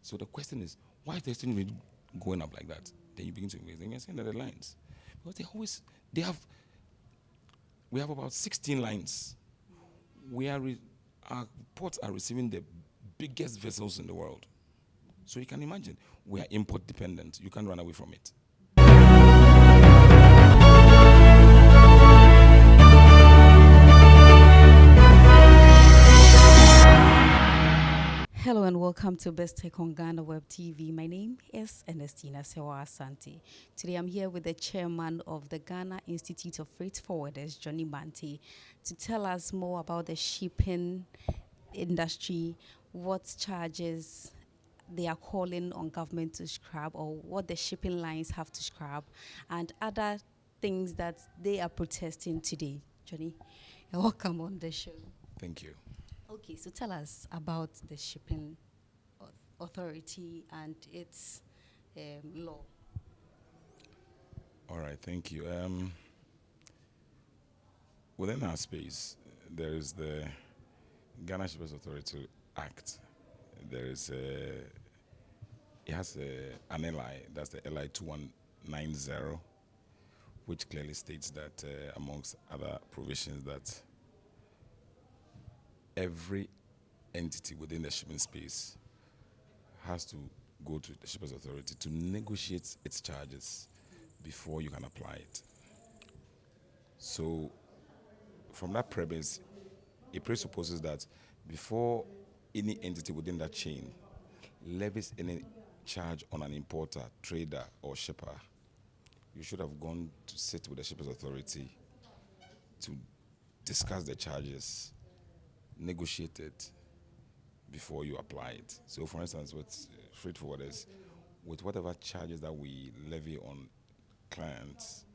So the question is, why is the exchange rate going up like that? Then you begin to invest. Then you're saying that the lines, because they have, we have about 16 lines. Our ports are receiving the biggest vessels in the world. So you can imagine, we are import dependent. You can't run away from it. Hello and welcome to BizTech on GhanaWeb TV. My name is Ernestina Sewa Asante. Today I'm here with the chairman of the Ghana Institute of Freight Forwarders, Johnny Mante, to tell us more about the shipping industry, what charges they are calling on government to scrap or what the shipping lines have to scrap and other things that they are protesting today. Johnny, you're welcome on the show. Thank you. Okay, so tell us about the shipping authority and its law. All right, thank you. Within our space, there is the Ghana Shippers Authority Act. There is it has an LI, that's the LI 2190, which clearly states that, amongst other provisions, that every entity within the shipping space has to go to the Shippers Authority to negotiate its charges before you can apply it. So, from that premise, it presupposes that before any entity within that chain levies any charge on an importer, trader, or shipper, you should have gone to sit with the Shippers Authority to discuss the charges, negotiate it before you apply it. So, for instance, with freight forwarders, with whatever charges that we levy on clients,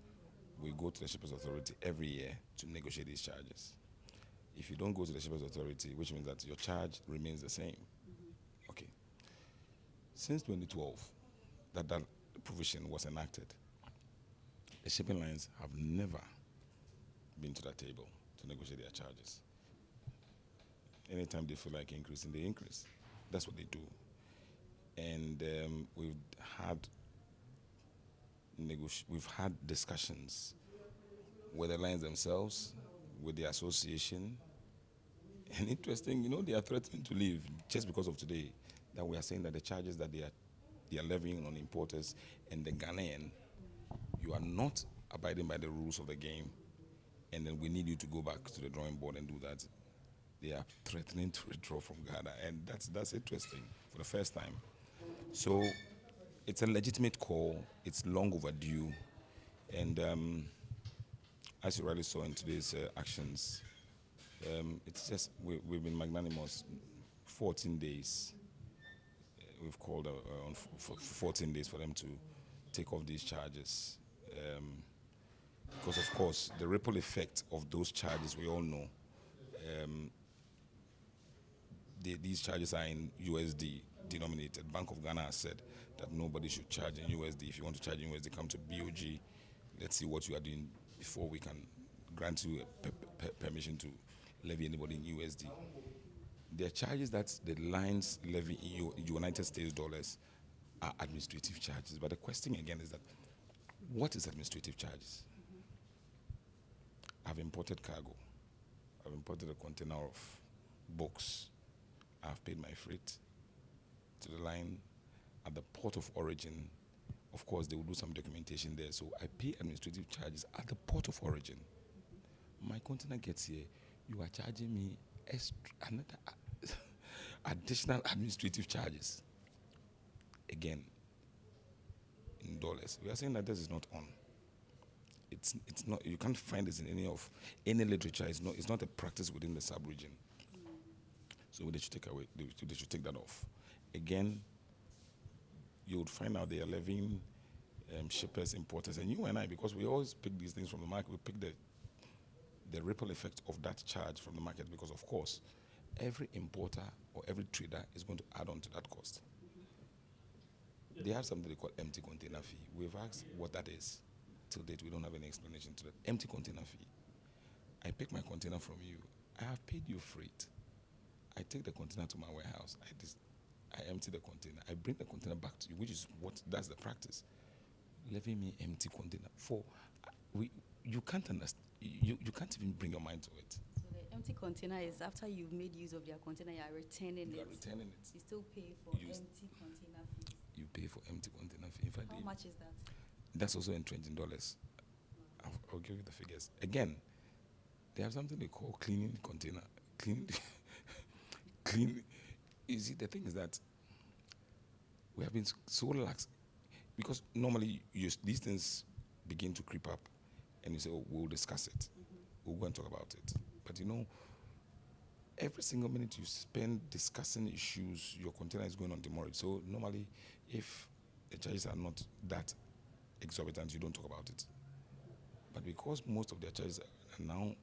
we go to the Shippers Authority every year to negotiate these charges. If you don't go to the Shippers Authority, which means that your charge remains the same. Okay. Since 2012, that provision was enacted, the shipping lines have never been to that table to negotiate their charges. Anytime they feel like increasing, they increase. That's what they do. And we've had discussions with the lines themselves, with the association. And interesting, they are threatening to leave just because of today. That we are saying that the charges that they are levying on importers and the Ghanaian, you are not abiding by the rules of the game, and then we need you to go back to the drawing board and do that. They are threatening to withdraw from Ghana, and that's interesting for the first time. So it's a legitimate call. It's long overdue, and as you rightly saw in today's actions, it's just we've been magnanimous. 14 days. We've called on for 14 days for them to take off these charges, because of course the ripple effect of those charges we all know. These charges are in USD denominated. Bank of Ghana has said that nobody should charge in USD. If you want to charge in USD, come to BOG. Let's see what you are doing before we can grant you permission to levy anybody in USD. The charges that the lines levy in United States dollars are administrative charges. But the question again is that, what is administrative charges? I've imported cargo. I've imported a container of books. I've paid my freight to the line at the port of origin. Of course, they will do some documentation there. So I pay administrative charges at the port of origin. My container gets here. You are charging me another additional administrative charges. Again, in dollars. We are saying that this is not on. It's not. You can't find this in any literature. It's not a practice within the sub-region. So they should take away. They should take that off. Again, you would find out they are levying shippers, importers, and you and I, because we always pick these things from the market. We pick the ripple effect of that charge from the market, because of course, every importer or every trader is going to add on to that cost. They have something they call empty container fee. We've asked what that is. Till date, we don't have any explanation to that. Empty container fee. I pick my container from you. I have paid you freight. I take the container to my warehouse. I empty the container. I bring the container back to you, which is that's the practice. Leaving me empty container you can't understand. You can't even bring your mind to it. So the empty container is after you've made use of their container, you are returning it. You are returning it. You still pay for empty container fees. You pay for empty container fee. In fact, how much is that? That's also entrenched in dollars. I'll give you the figures. Again, they have something they call cleaning container. Clean. You see, the thing is that we have been so lax because normally these things begin to creep up and you say, oh, we'll discuss it. We'll go and talk about it. But every single minute you spend discussing issues, your container is going on demurrage. So normally, if the charges are not that exorbitant, you don't talk about it. But because most of their charges are now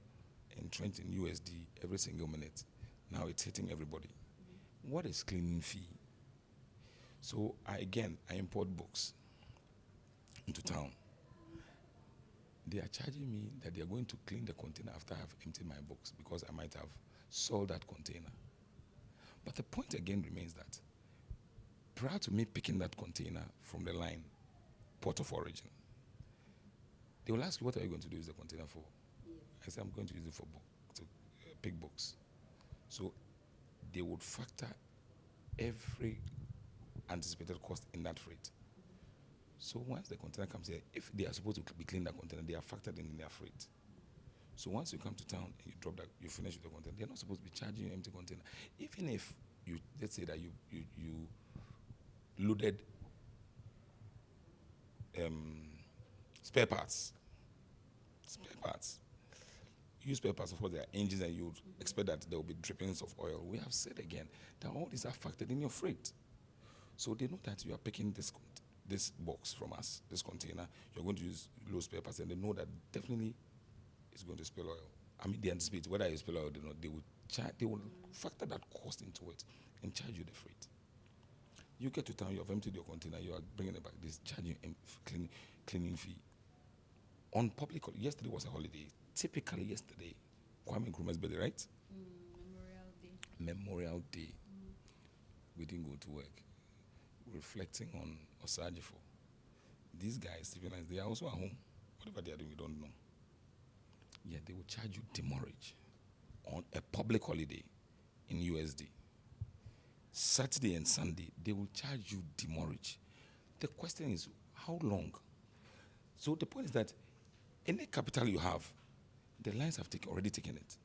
entrenched in USD every single minute, now it's hitting everybody. What is cleaning fee? So I import books into town. They are charging me that they are going to clean the container after I have emptied my books because I might have sold that container. But the point again remains that prior to me picking that container from the line, port of origin, they will ask you, what are you going to use the container for? I say, I'm going to use it for to pick books. So they would factor every anticipated cost in that freight. So once the container comes here, if they are supposed to be cleaning that container, they are factored in their freight. So once you come to town and you drop that, you finish with the container, they're not supposed to be charging you empty container. Even if let's say that you loaded spare parts. Use spare parts, of course, there are engines and you expect that there will be drippings of oil. We have said again that all these are factored in your freight. So they know that you are picking this box from us, this container, you're going to use low spare parts, and they know that definitely it's going to spill oil. I mean, they anticipate whether you spill oil or not, they will factor that cost into it and charge you the freight. You get to town, you have emptied your container, you are bringing it back, they charge you cleaning fee. On public, yesterday was a holiday. Typically yesterday, Kwame Nkrumah's birthday, right? Memorial Day. We didn't go to work. Reflecting on Osajifo. These guys, they are also at home. Whatever they are doing, we don't know. Yet they will charge you demurrage on a public holiday in USD. Saturday and Sunday, they will charge you demurrage. The question is, how long? So the point is that any capital you have, the lines have already taken it.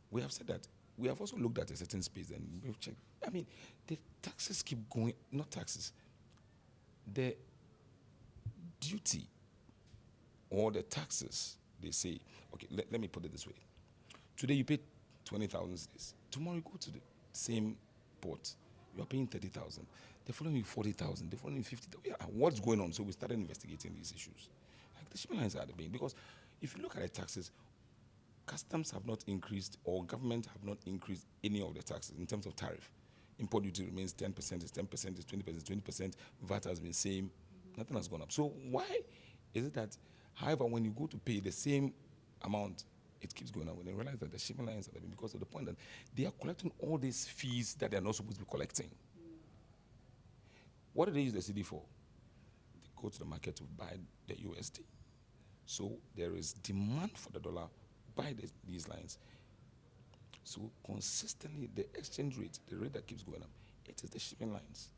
We have said that. We have also looked at a certain space and we've checked. I mean, the taxes keep going, not taxes. The duty or the taxes, they say, okay, let me put it this way. Today you pay 20,000 cedis. Tomorrow you go to the same port, you are paying 30,000. The following week 40,000, the following week 50,000. Yeah, what's going on? So we started investigating these issues. Like the shipping lines are the being, because if you look at the taxes, customs have not increased, or government have not increased any of the taxes in terms of tariff. Import duty remains 10%, is 10%, is 20%, is 20%. VAT has been same. Nothing has gone up. So why is it that, however, when you go to pay the same amount, it keeps going up? When they realize that the shipping lines are the, because of the point that they are collecting all these fees that they are not supposed to be collecting. What do they use the CD for? They go to the market to buy the USD. So there is demand for the dollar by these lines. So consistently, the exchange rate, the rate that keeps going up, it is the shipping lines.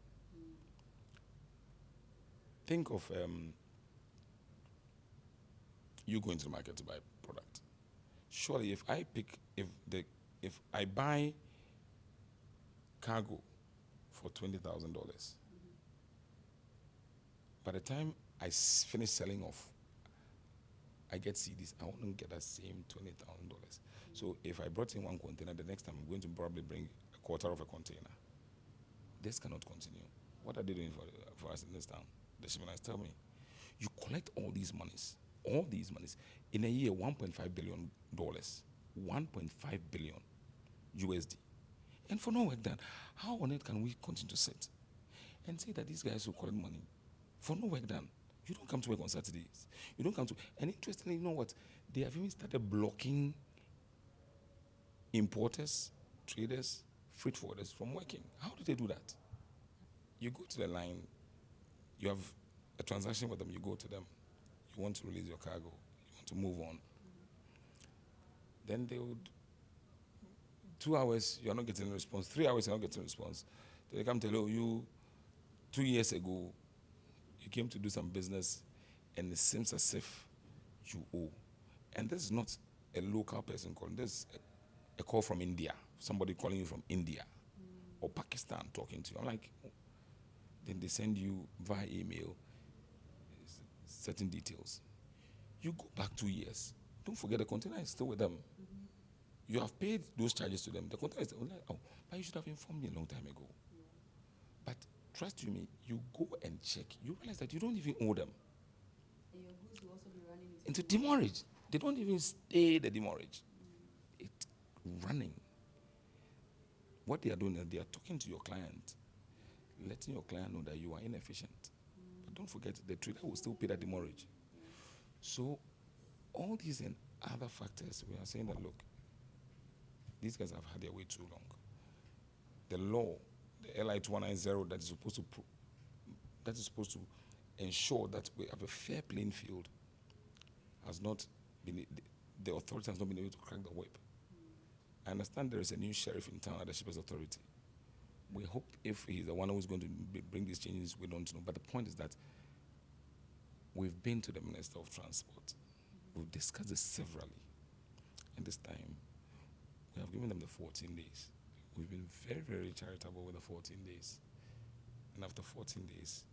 Think of you going to the market to buy a product. Surely, if I buy cargo for $20,000, by the time I finish selling off, I get CDs, I won't get that same $20,000. So if I brought in one container, the next time I'm going to probably bring a quarter of a container. This cannot continue. What are they doing for us in this town? The shipping lines tell me, you collect all these monies, in a year, $1.5 billion, 1.5 billion USD. And for no work done, how on earth can we continue to sit and say that these guys will collect money for no work done? You don't come to work on Saturdays. You don't come to, and interestingly, you know what? They have even started blocking importers, traders freight forwarders from working. How do they do that? You go to the line, you have a transaction with them, you go to them, you want to release your cargo, you want to move on. Then they would, 2 hours, you're not getting a response, 3 hours, you're not getting a response. They come tell you, 2 years ago, you came to do some business, and it seems as if you owe. And this is not a local person calling, this is a call from India, somebody calling you from India or Pakistan talking to you. I'm like, then they send you via email certain details. You go back 2 years. Don't forget the container is still with them. You have paid those charges to them. The container is still like, oh, but you should have informed me a long time ago. But trust you me, you go and check. You realize that you don't even owe them. And your goods will also be running into demurrage. They don't even stay the demurrage. It's running. What they are doing is they are talking to your client, letting your client know that you are inefficient. But don't forget, the trader will still pay that demurrage. So all these and other factors, we are saying that, look, these guys have had their way too long. The law, the LI 2190, that is supposed to ensure that we have a fair playing field, has not been, the authority has not been able to crack the whip. I understand there is a new sheriff in town at the Shippers Authority. We hope if he's the one who's going to bring these changes, we don't know. But the point is that we've been to the Minister of Transport. We've discussed this severally. And this time, we have given them the 14 days. We've been very, very charitable with the 14 days. And after 14 days,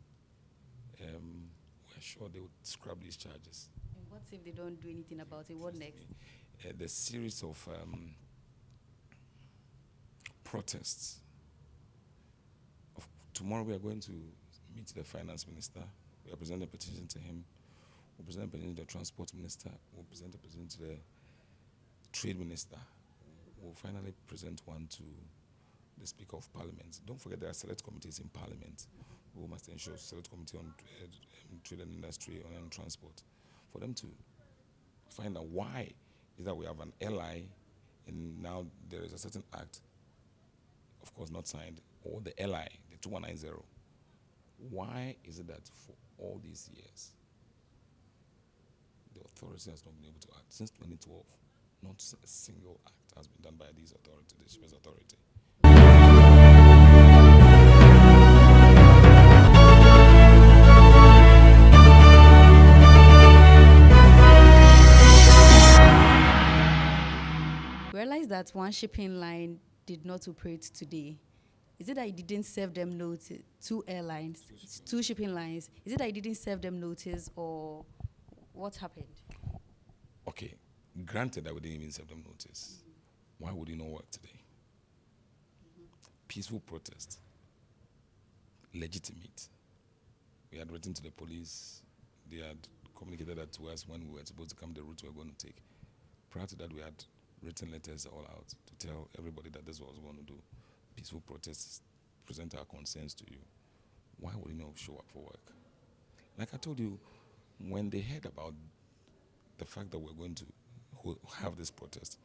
we're sure they would scrap these charges. And what if they don't do anything about it? What next? The series of protests. Tomorrow we are going to meet the finance minister. We are presenting a petition to him. We'll present a petition to the transport minister. We'll present a petition to the trade minister. We'll finally present one to the Speaker of Parliament. Don't forget there are select committees in Parliament. We must ensure select committee on trade and industry, on transport, for them to find out why is that we have an LI and now there is a certain act, of course not signed, or the LI, the 2190. Why is it that for all these years, the authority has not been able to act? Since 2012, not a single act has been done by these authorities, the Shippers Authority. Realize that one shipping line did not operate today. Is it that you didn't serve them notice? Two airlines, two shipping lines. Is it that you didn't serve them notice, or what happened? Okay, granted that we didn't even serve them notice. Why would it not work today? Peaceful protest, legitimate. We had written to the police. They had communicated that to us when we were supposed to come the route we were going to take. Prior to that, we had written letters all out to tell everybody that this was what we going to do. Peaceful protests, present our concerns to you. Why would you not show up for work? Like I told you, when they heard about the fact that we're going to have this protest,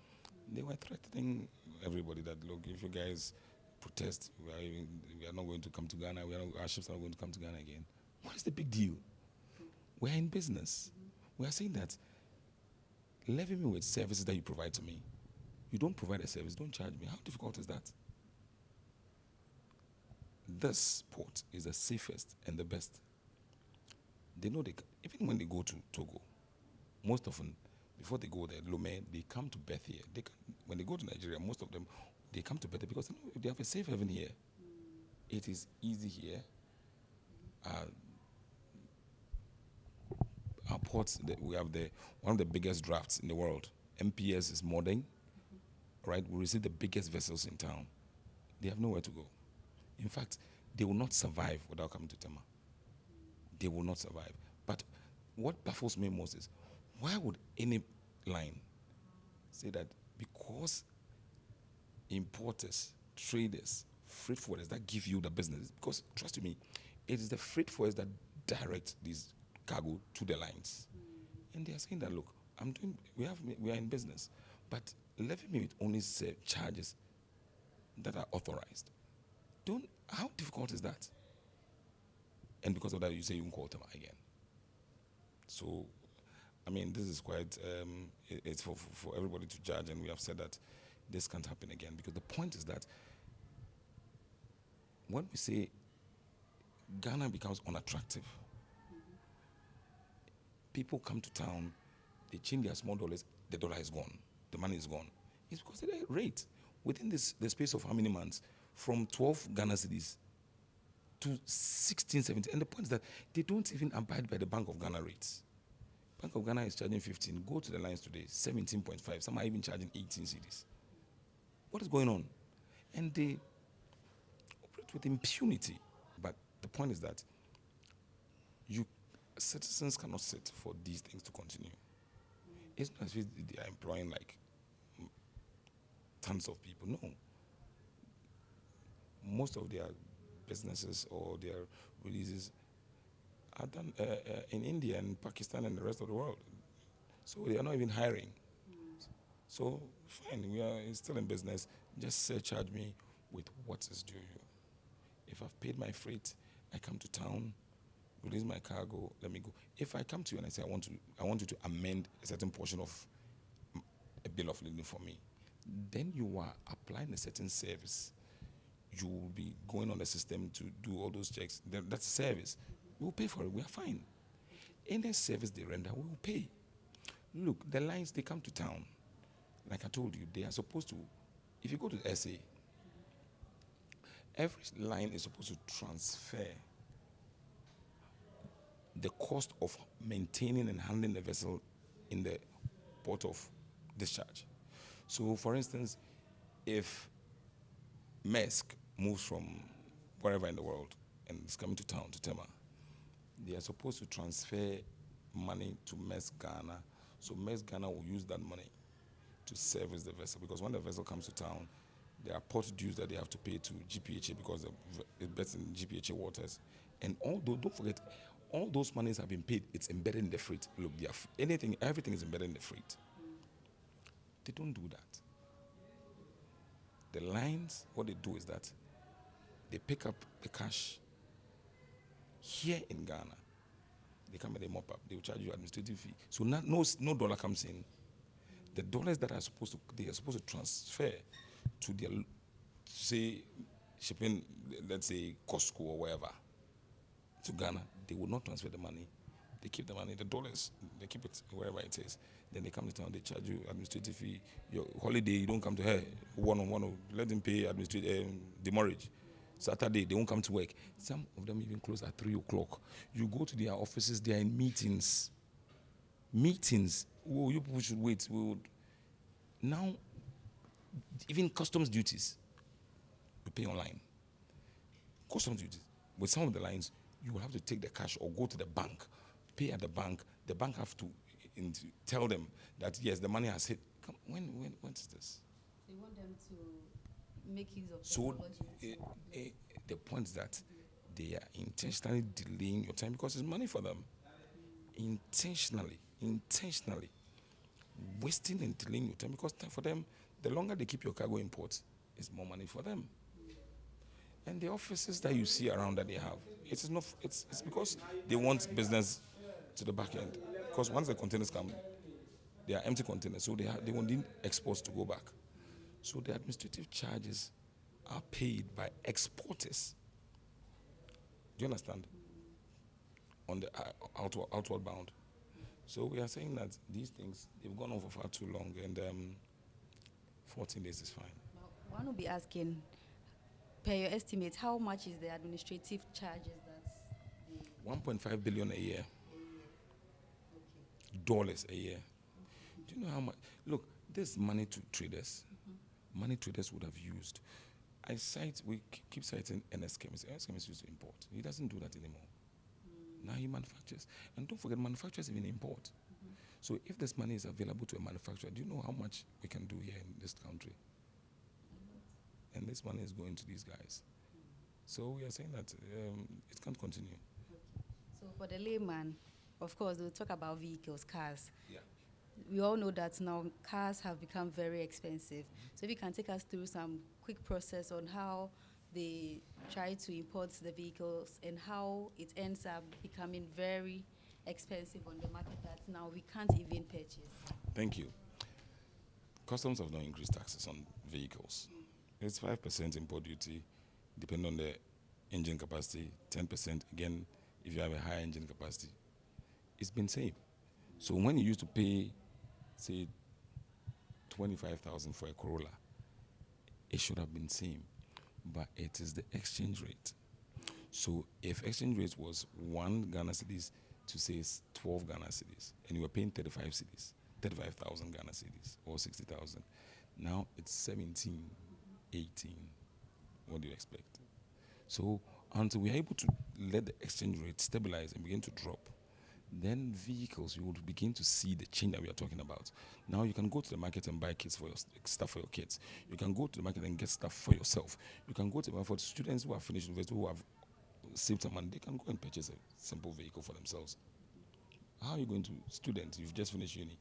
they were threatening everybody that, look, if you guys protest, we are not going to come to Ghana, our ships are not going to come to Ghana again. What is the big deal? We're in business. We are saying that, levy me with services that you provide to me. You don't provide a service, don't charge me. How difficult is that? This port is the safest and the best. They know even when they go to Togo, most often, before they go there, Lomé, they come to berth here. When they go to Nigeria, most of them, they come to berth here because they have a safe haven here. It is easy here. Our ports, we have one of the biggest drafts in the world. MPS is modern, right? We receive the biggest vessels in town. They have nowhere to go. In fact, they will not survive without coming to Tema. They will not survive. But what baffles me most is, why would any line say that because importers, traders, freight forwarders that give you the business, because trust me, it is the freight forwarders that direct these cargo to the lines. And they are saying that, look, we are in business, but levy me with only charges that are authorized. How difficult is that? And because of that, you say you call them again. So, I mean, this is quite, it's for everybody to judge, and we have said that this can't happen again, because the point is that when we say Ghana becomes unattractive, people come to town, they change their small dollars, the dollar is gone, the money is gone. It's because of the rate. Within the space of how many months? From 12 Ghana cedis to 16, 17. And the point is that they don't even abide by the Bank of Ghana rates. Bank of Ghana is charging 15. Go to the lines today, 17.5. Some are even charging 18 cedis. What is going on? And they operate with impunity. But the point is that citizens cannot sit for these things to continue. It's not as if they are employing like tons of people. No. Most of their businesses or their releases are done in India and Pakistan and the rest of the world. So they are not even hiring. So fine, we are still in business. Just surcharge me with what is due you. If I've paid my freight, I come to town, release my cargo, let me go. If I come to you and I say I want you to amend a certain portion of a bill of lading for me, then you are applying a certain service. You will be going on the system to do all those checks. That's a service. We will pay for it. We are fine. Any service they render, we will pay. Look, the lines, they come to town. Like I told you, they are supposed to, if you go to the SA, every line is supposed to transfer the cost of maintaining and handling the vessel in the port of discharge. So, for instance, if Maersk moves from wherever in the world and is coming to town, to Tema, they are supposed to transfer money to Maersk Ghana. So Maersk Ghana will use that money to service the vessel, because when the vessel comes to town, there are port dues that they have to pay to GPHA because it bets in GPHA waters. And although, don't forget, all those monies have been paid, it's embedded in the freight. Look, everything is embedded in the freight. They don't do that. The lines, what they do is that they pick up the cash here in Ghana. They come and they mop up. They will charge you administrative fee. So no dollar comes in. The dollars that they are supposed to transfer to their, say, shipping, let's say Costco or wherever, to Ghana, they will not transfer the money. They keep the money, the dollars, they keep it wherever it is. Then they come to town, they charge you administrative fee. Your holiday, you don't come to her one-on-one, let them pay administrative demurrage. Saturday, they won't come to work. Some of them even close at 3 o'clock. You go to their offices, they are in meetings. Meetings. Oh, you people should wait. Now, even customs duties, you pay online. Customs duties. With some of the lines, you will have to take the cash or go to the bank, pay at the bank. The bank have to tell them that, yes, the money has hit. When is this? They want them to make use of technology. The point is that they are intentionally delaying your time because it's money for them. Intentionally wasting and delaying your time, because for them, the longer they keep your cargo in port, it's more money for them. And the offices that you see around that they have, it's because they want business to the back end. Because once the containers come, they are empty containers, so they won't need exports to go back. So the administrative charges are paid by exporters. Do you understand? On the outward bound. So we are saying that these things, they've gone on for far too long, and 14 days is fine. Well, one will be asking, per your estimate, how much is the administrative charges that's 1.5 billion a year. Okay. Dollars a year. Do you know how much? Look, this money to traders. Money traders would have used. We keep citing NS Chemist. NS Chemist used to import. He doesn't do that anymore. Now he manufactures. And don't forget, manufacturers even import. So if this money is available to a manufacturer, do you know how much we can do here in this country? And this money is going to these guys. So we are saying that it can't continue. So for the layman, of course, we'll talk about vehicles, cars. Yeah. we all know that now cars have become very expensive. So if you can take us through some quick process on how they try to import the vehicles and how it ends up becoming very expensive on the market that now we can't even purchase. Thank you. Customs have not increased taxes on vehicles. It's 5% import duty, depending on the engine capacity, 10% again if you have a high engine capacity. It's been same. So when you used to pay, say, 25,000 for a Corolla, it should have been same, but it is the exchange rate. So if exchange rate was 1 Ghana cedis to say 12 Ghana cedis, and you were paying 35,000 Ghana cedis or 60,000, now it's 17, 18. What do you expect? So until we are able to let the exchange rate stabilize and begin to drop, then vehicles, you will begin to see the change that we are talking about. Now you can go to the market and buy kits for your stuff for your kids. You can go to the market and get stuff for yourself. You can go to the market for students who have finished university, who have saved some money. They can go and purchase a simple vehicle for themselves. How are you going to, students, you've just finished uni,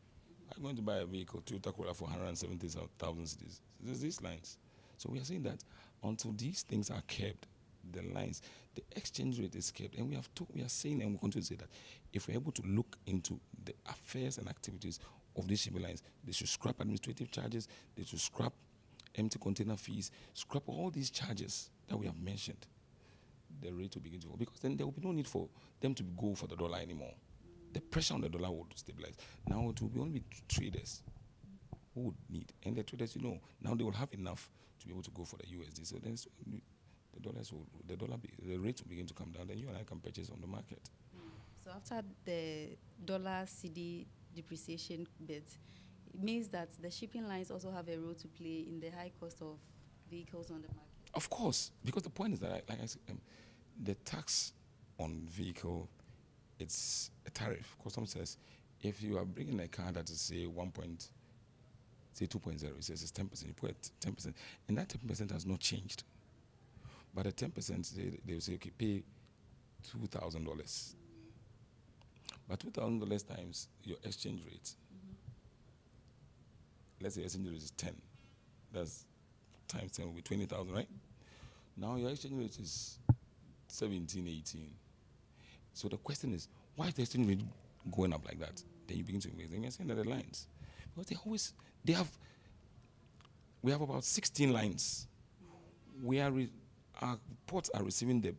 are you going to buy a vehicle, Toyota Corolla, for 170,000 cedis? There's these lines. So we are saying that until these things are kept, the lines, the exchange rate is kept, and we are saying, and we continue to say that if we're able to look into the affairs and activities of these shipping lines, they should scrap administrative charges, they should scrap empty container fees, scrap all these charges that we have mentioned. The rate will begin to fall, because then there will be no need for them to go for the dollar anymore. The pressure on the dollar will stabilize. Now it will be only traders who would need, and the traders, now they will have enough to be able to go for the USD. So then the rate will begin to come down. Then you and I can purchase on the market. So after the dollar CD depreciation bit, it means that the shipping lines also have a role to play in the high cost of vehicles on the market. Of course, because the point is that, like I said, the tax on vehicle, it's a tariff. Customs says if you are bringing a car that is say 2.0, it says it's 10%. You put 10%, and that 10% has not changed. But the 10%, they will say, okay, pay $2,000. But $2,000 times your exchange rate. Let's say exchange rate is 10. That's times 10 will be 20,000, right? Now your exchange rate is 17, 18. So the question is, why is the exchange rate going up like that? Then you begin to invest. And you're saying that the lines, because we have about 16 lines. Our ports are receiving the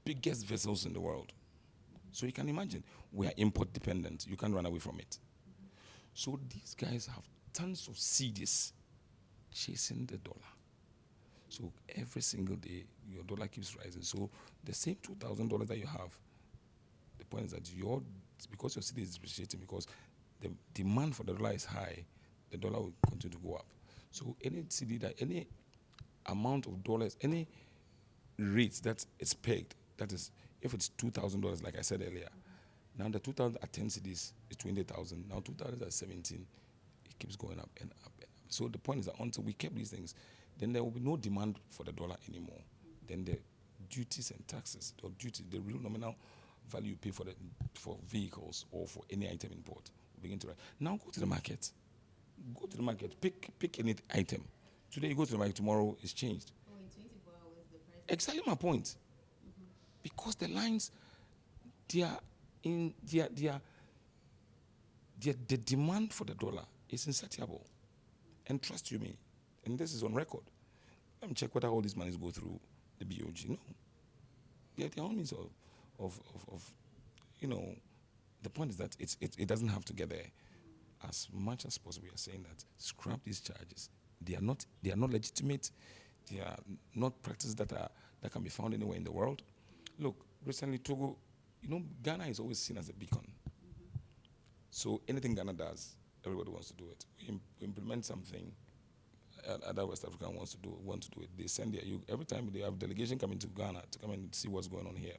biggest vessels in the world. So you can imagine, we are import dependent. You can't run away from it. So these guys have tons of CDs chasing the dollar. So every single day, your dollar keeps rising. So the same $2,000 that you have, the point is that because your CD is depreciating, because the demand for the dollar is high, the dollar will continue to go up. So any CD any amount of dollars, any rate that is pegged, that is, if it's $2,000, like I said earlier, now the 2,000 at 10 CDs is 20,000. Now 2,000 at 17, it keeps going up and up and up. So the point is that until we keep these things, then there will be no demand for the dollar anymore. Then the duties and taxes, or the real nominal value you pay for vehicles or for any item import will begin to rise. Now go to the market. Go to the market. Pick any item. Today you go to the market. Tomorrow it's changed. Oh, in 24 hours the price. Exactly my point. Because the lines, the demand for the dollar is insatiable. And trust you me, and this is on record. Let me check whether all these monies go through the BOG. No. They are the only means of the point is that it doesn't have to get there. As much as possible, we are saying that scrap these charges. They are not legitimate. They are not practices that can be found anywhere in the world. Look, recently Togo, Ghana is always seen as a beacon. So anything Ghana does, everybody wants to do it. We implement something, other West African want to do it. They send every time they have a delegation coming to Ghana to come and see what's going on here.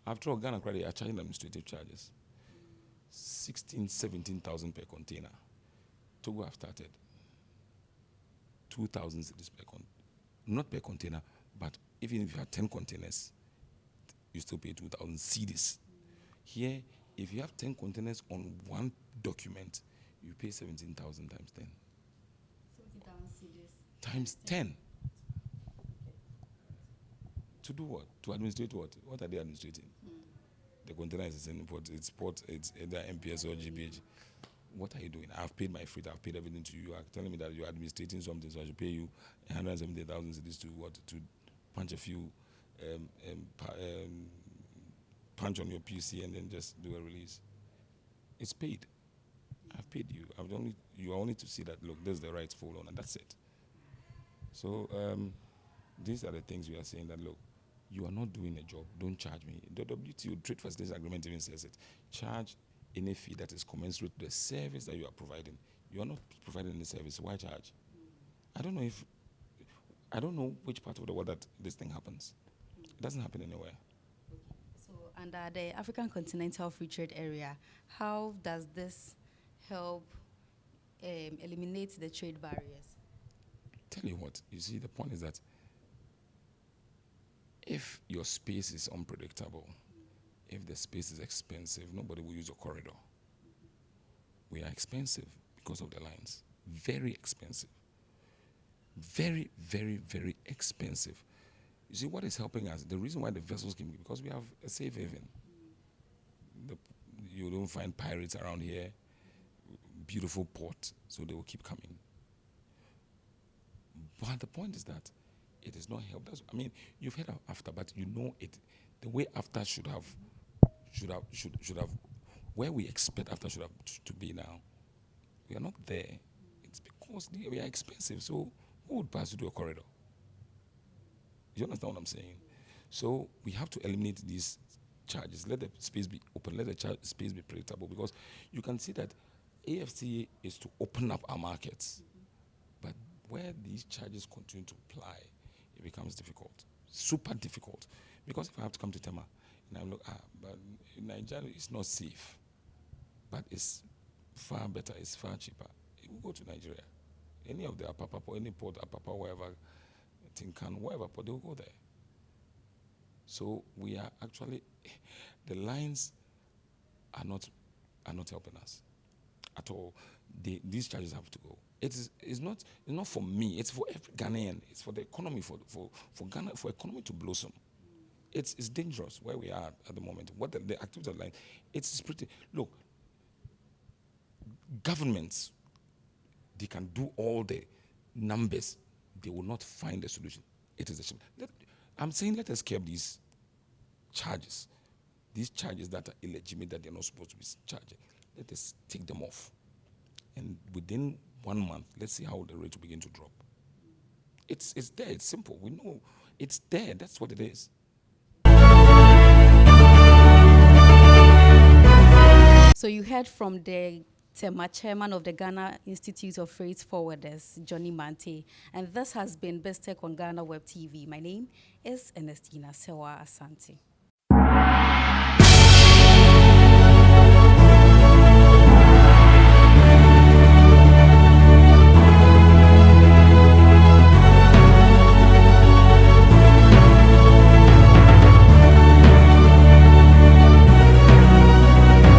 After all, Ghana credit are charging administrative charges. 16,000, 17,000 per container. Togo have started 2,000 cedis per container. Not per container, but even if you have 10 containers, you still pay 2,000 cedis. Here, if you have 10 containers on one document, you pay 17,000 times 10. 70,000 cedis. Times 10. To do what? To administrate what? What are they administrating? The container is in port, it's either MPS or GBH. What are you doing? I've paid my freight, I've paid everything to you. You are telling me that you're administrating something, so I should pay you 170,000 cedis to what? To punch a few, punch on your PC and then just do a release. It's paid. I've paid you. You are only to see that, look, there's the rights full on, and that's it. So these are the things we are saying that, look, you are not doing a job, don't charge me. The WTO Trade Facilitation Agreement even says it. Charge any fee that is commensurate to the service that you are providing. You are not providing any service, why charge? I don't know which part of the world that this thing happens. It doesn't happen anywhere. So under the African Continental Free Trade Area, how does this help eliminate the trade barriers? Tell you what, you see, the point is that if your space is unpredictable, if the space is expensive, nobody will use a corridor. We are expensive because of the lines. Very expensive. Very, very, very expensive. You see, what is helping us, the reason why the vessels came, because we have a safe haven. You don't find pirates around here. Beautiful port, so they will keep coming. But the point is that it is not help. I mean, you've heard of AFTA, but you know it. The way AFTA should have, where we expect AFTA should have to be now. We are not there. It's because we are expensive. So who would pass to do a corridor? You understand what I'm saying? So we have to eliminate these charges. Let the space be open. Let the space be predictable, because you can see that AFCA is to open up our markets, but where these charges continue to apply, it becomes difficult, super difficult. Because if I have to come to Tema, and I'm like, but Nigeria is not safe, but it's far better, it's far cheaper. It will go to Nigeria. Any of the Apapa, any port, Apapa, wherever, Tinkan, wherever port, they will go there. So we are actually, the lines are not helping us at all. These charges have to go. It's not for me. It's for every Ghanaian. It's for the economy, for Ghana, for economy to blossom. It's dangerous where we are at the moment. What the activities are like, it's pretty. Look, governments, they can do all the numbers. They will not find a solution. It is a shame. I'm saying let us curb these charges that are illegitimate, that they're not supposed to be charging. Let us take them off. And within 1 month, let's see how the rate will begin to drop. It's there, it's simple. We know it's there, that's what it is. So you heard from the chairman of the Ghana Institute of Freight Forwarders, Johnny Mante, and this has been BizTech on GhanaWeb TV. My name is Ernestina Sewa Asante.